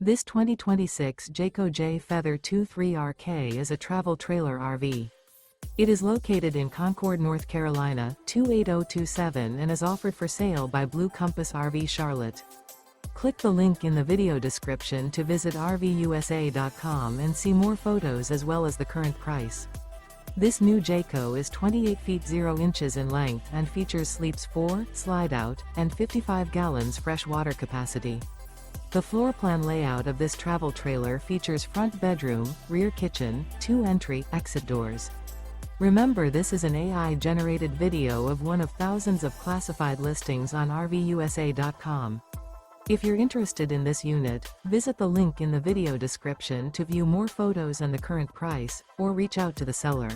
This 2026 Jayco Jay Feather 23RK is a travel trailer RV. It is located in Concord, North Carolina, 28027 and is offered for sale by Blue Compass RV Charlotte. Click the link in the video description to visit RVUSA.com and see more photos as well as the current price. This new Jayco is 28 feet 0 inches in length and features sleeps 4, slide-out, and 55 gallons fresh water capacity. The floor plan layout of this travel trailer features front bedroom, rear kitchen, 2 entry/exit doors. Remember, this is an AI-generated video of one of thousands of classified listings on RVUSA.com. If you're interested in this unit, visit the link in the video description to view more photos and the current price, or reach out to the seller.